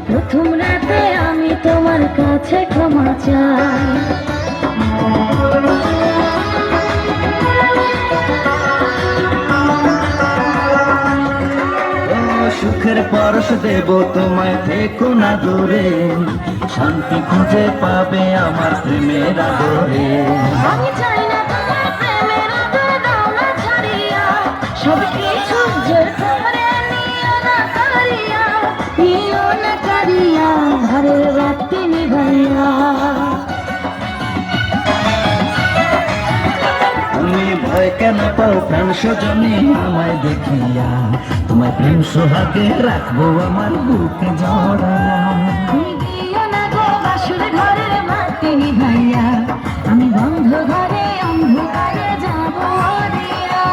প্রথম রাতে আমি তোমার কাছে ক্ষমা চাই। সুখের পরশ দেব তোমায়, থেকো না দূরে, শান্তি খুঁজে পাবে আমার প্রেমের আদরে। আমি চাই না তোমার প্রেমের আদর দাও না ছাড়িয়া, সব কিছু জোর করে নিও না কারিয়া, নিও না কারিয়া, ঘরের বাতি নিভাইয়া। তুমি ভয় কেন পাও প্রাণ সজনী আমায় দেখিয়া, তোমায় প্রেম সোহাগে রাখবো আমার বুকে জড়ায়া। তুমি দিও না গো বাসুর ঘরের বাতি নিভাইয়া, আমি বন্ধ ঘরে অন্ধকারে যাব মরিয়া।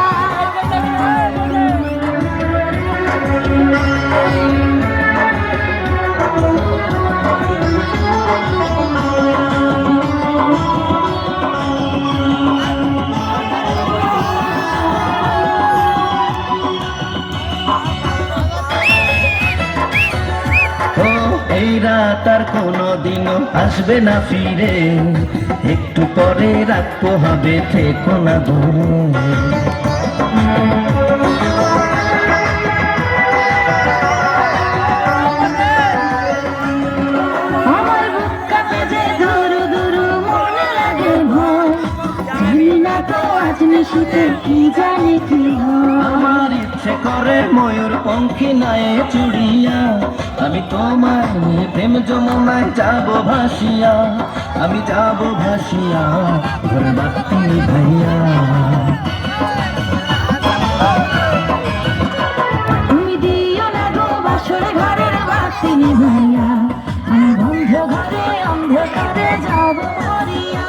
এই রাত আর কোনোদিনও আসবে না ফিরে, একটু পরে রাখবো হবে, থেকো না দূরে। আমার বুক কাঁপে যে দুরু দুরু, মনে লাগে ভয়, জানি না তো আজ নিশিতে কি জানি কি হয়। আমার ইচ্ছে করে ময়ূর পঙ্খী নাই চুড়িয়া, আমি তোমার নিয়ে প্রেম যমুনায় যাব ভাসিয়া, আমি যাব ভাসিয়া, ঘর বাতি ভাইয়া। তুমি দিও না গো বাসর ঘরের বাতি নিভাইয়া, আমি বন্ধ ঘরে অন্ধকারে যাব মরিয়া।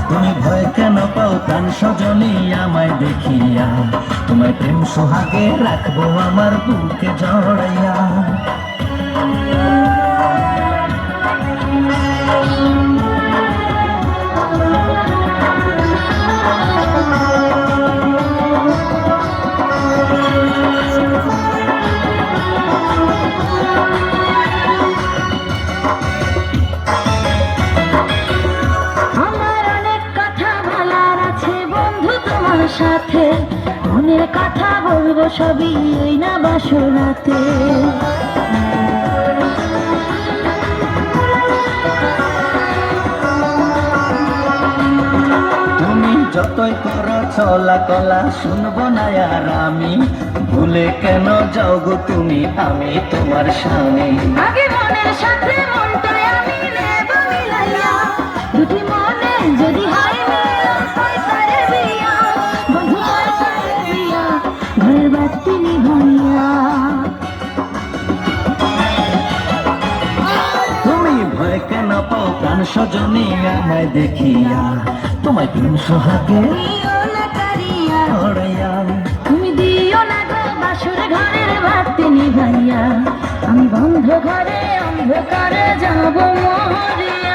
তুমি ভয় কেন পাও প্রাণ সজনী আমায় দেখিয়া, তোমায় প্রেম সোহাগে রাখবো আমার বুকে জড়াইয়া। সাথে মনের কথা বলবো সবই ওই না বাসরাতে। তুমি যতই করো চলা কলা শুনবো না আর আমি, ভুলে কেন যাও গো তুমি, আমি তোমার স্বামী। আগে মনের সাথে মনটাই আমি নেব মিলাইয়া, দুটি মনে যদি হয় পয়সারে বিয়া, বন্ধু পয়সারে বিয়া, ঘরের বাতি নিভাইয়া। তুমি ভয় কেন পাও প্রাণ সজনী আমায় দেখিয়া, তোমায় প্রেম সোহাগে দিও না কারিয়া, জড়াইয়া। তুমি দিও না গো বাসুর ঘরের বাতি নিভাইয়া, আমি বন্ধ ঘরে অন্ধকারে যাব মরিয়া।